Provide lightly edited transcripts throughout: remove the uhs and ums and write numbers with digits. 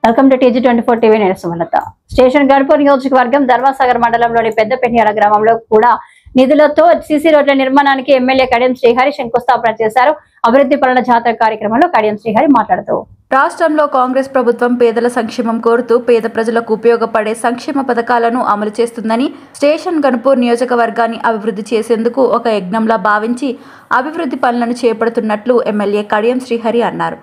Welcome to TG24 TV. నేను Sumalatha. Station Ganapur నియోజకవర్గం ధర్మసాగర్ మండలంలోని పెద్దపెన్యాల గ్రామంలో కూడా నిధులతో సీసీ రోడ్ల నిర్మాణానికి ఎమ్మెల్యే కడియం శ్రీహరి శంకుస్థాపన చేశారు. అభివృద్ధి పనుల జాతర కార్యక్రమంలో కడియం శ్రీహరి మాట్లాడుతూ రాష్ట్రంలో కాంగ్రెస్ ప్రభుత్వం పేదల సంక్షేమం కోరుతూ పేద ప్రజలకు ఉపయోగపడే సంక్షేమ పథకాలను అమలు చేస్తుందని, స్టేషన్ గణపూర్ నియోజకవర్గాన్ని అభివృద్ధి చేసేందుకు ఒక యజ్ఞంలా భావించి అభివృద్ధి పనులను చేపడుతున్నట్లు ఎమ్మెల్యే కడియం శ్రీహరి అన్నారు.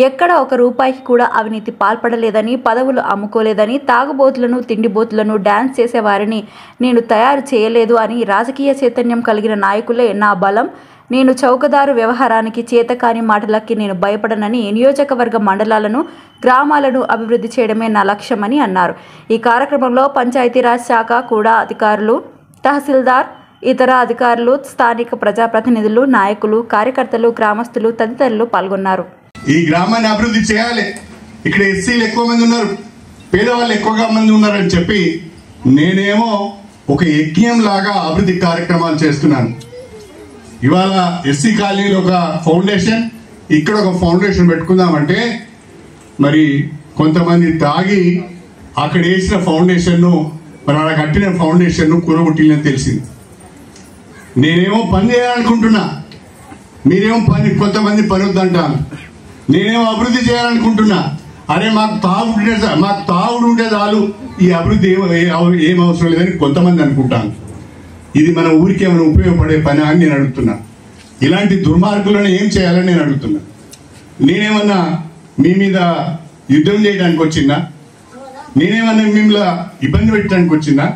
ఎక్కడ ఒక రూపాయికి కూడా అవినీతి పాల్పడలేదని, పదవులు అమ్ముకోలేదని, తాగుబోతులను, తిండిబోతులను, డ్యాన్స్ చేసేవారిని నేను తయారు చేయలేదు అని, రాజకీయ చైతన్యం కలిగిన నాయకులే నా బలం, నేను చౌకదారు వ్యవహారానికి, చేతకాని మాటలకి నేను భయపడనని, నియోజకవర్గ మండలాలను, గ్రామాలను అభివృద్ధి చేయడమే నా లక్ష్యమని అన్నారు. ఈ కార్యక్రమంలో పంచాయతీరాజ్ శాఖ కూడా అధికారులు, తహసీల్దార్, ఇతర అధికారులు, స్థానిక ప్రజాప్రతినిధులు, నాయకులు, కార్యకర్తలు, గ్రామస్తులు తదితరులు పాల్గొన్నారు. ఈ గ్రామాన్ని అభివృద్ధి చేయాలి, ఇక్కడ ఎస్సీలు ఎక్కువ మంది ఉన్నారు, పేదవాళ్ళు ఎక్కువగా మంది ఉన్నారని చెప్పి నేనేమో ఒక యజ్ఞం లాగా అభివృద్ధి కార్యక్రమాలు చేస్తున్నాను. ఇవాళ ఎస్సీ కాలనీలో ఒక ఫౌండేషన్, ఇక్కడ ఒక ఫౌండేషన్ పెట్టుకుందామంటే మరి కొంతమంది తాగి అక్కడ వేసిన ఫౌండేషన్ను, మరి అలా కట్టిన ఫౌండేషన్ను కూరగొట్టిందని తెలిసింది. నేనేమో పని చేయాలనుకుంటున్నా, మీరేమో కొంతమంది పని వద్దంటాను. నేనేమో అభివృద్ధి చేయాలనుకుంటున్నా, అరే మాకు తాగుడు ఉంటే చాలు, ఈ అభివృద్ధి ఏం అవసరం లేదని కొంతమంది అనుకుంటాను. ఇది మన ఊరికి ఏమైనా ఉపయోగపడే పని అని నేను అడుగుతున్నా. ఇలాంటి దుర్మార్గులను ఏం చేయాలని నేను అడుగుతున్నా. నేనేమన్నా మీ మీద యుద్ధం చేయడానికి వచ్చిందా? నేనేమన్నా మిమ్మల్ని ఇబ్బంది పెట్టడానికి వచ్చిందా?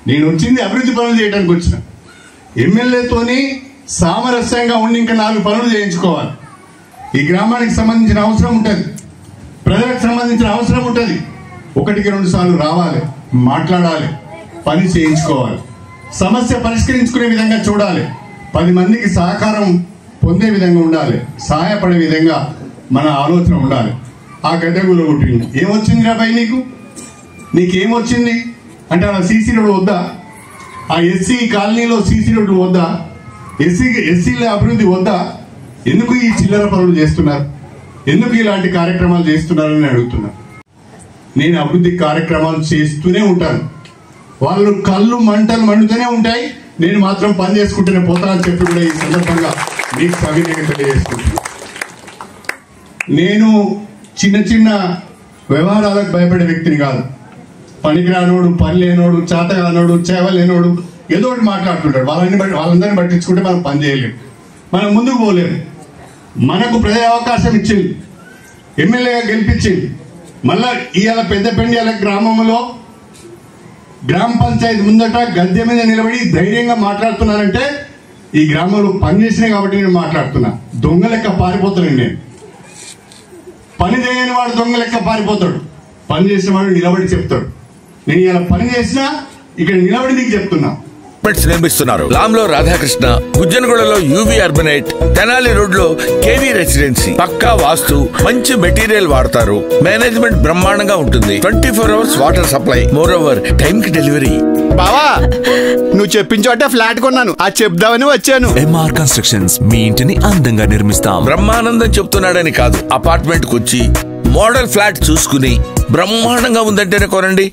నేను వచ్చింది అభివృద్ధి పనులు చేయడానికి వచ్చిన. ఎమ్మెల్యేతోని సామరస్యంగా ఉండి ఇంకా 4 పనులు చేయించుకోవాలి. ఈ గ్రామానికి సంబంధించిన అవసరం ఉంటుంది, ప్రజలకు సంబంధించిన అవసరం ఉంటుంది. 1కి 2 సార్లు రావాలి, మాట్లాడాలి, పని చేయించుకోవాలి, సమస్య పరిష్కరించుకునే విధంగా చూడాలి, 10 మందికి సహకారం పొందే విధంగా ఉండాలి, సహాయపడే విధంగా మన ఆలోచన ఉండాలి. ఆ గడ్డగులో కొట్టింది ఏమొచ్చింది రాబాయి, నీకేమొచ్చింది అంటే ఆ సీసీ రోడ్డు వద్దా? ఆ ఎస్సీ కాలనీలో సీసీ రోడ్డు వద్దా? ఎస్సీల అభివృద్ధి వద్దా? ఎందుకు ఈ చిల్లర పనులు చేస్తున్నారు? ఎందుకు ఇలాంటి కార్యక్రమాలు చేస్తున్నారని అడుగుతున్నా. నేను అభివృద్ధి కార్యక్రమాలు చేస్తూనే ఉంటాను. వాళ్ళు కళ్ళు మంటూనే ఉంటాయి, నేను మాత్రం పని చేసుకుంటూనే పోతానని చెప్పి కూడా ఈ సందర్భంగా మీకు సవినయంగా తెలియజేసుకుంటున్నాను. నేను చిన్న చిన్న వ్యవహారాలకు భయపడే వ్యక్తిని కాదు. పనికిరానోడు, పని లేనోడు, చేతగానోడు, చేవలేనోడు ఏదో ఒకటి మాట్లాడుతుంటాడు. వాళ్ళందరినీ పట్టించుకుంటే మనం పని చేయలేము, మనం ముందుకు పోలేము. మనకు ప్రజా అవకాశం ఇచ్చింది, ఎమ్మెల్యేగా గెలిపించింది. మళ్ళా ఇవాళ పెద్దపెన్యాల గ్రామంలో గ్రామ పంచాయతీ ముందట గద్దె మీద నిలబడి ధైర్యంగా మాట్లాడుతున్నానంటే ఈ గ్రామంలో పని చేసినాయి కాబట్టి నేను మాట్లాడుతున్నా. దొంగ లెక్క పారిపోతాను నేను. పని చేయని వాడు దొంగ లెక్క పారిపోతాడు, పని చేసిన వాడు నిలబడి చెప్తాడు. నేను ఇలా పని చేసినా ఇక్కడ నిలబడి నీకు చెప్తున్నా. నిర్మిస్తున్నారు. లాంలో రాధాకృష్ణ, గుజ్జనగూడలో యూవీ అర్బనైట్, తెనాలి రోడ్ లో కేవీ రెసిడెన్సీ. పక్కా వాస్తు, మంచి మెటీరియల్ వాడతారు, మేనేజ్మెంట్ బ్రహ్మాండంగా ఉంటుంది, 24 hours water supply, moreover time కి డెలివరీ. బావా, నువ్వు చెప్పిన చోట ఫ్లాట్ కొన్నాను, అది చెప్దామని వచ్చాను. MR కన్స్ట్రక్షన్స్ మీ ఇంటిని అందంగా నిర్మిస్తాం. బ్రహ్మానందం చెప్తున్నాడని కాదు, అపార్ట్మెంట్ కు వచ్చి మోడల్ ఫ్లాట్ చూసుకుని బ్రహ్మాండంగా ఉందంటేనే కొనండి.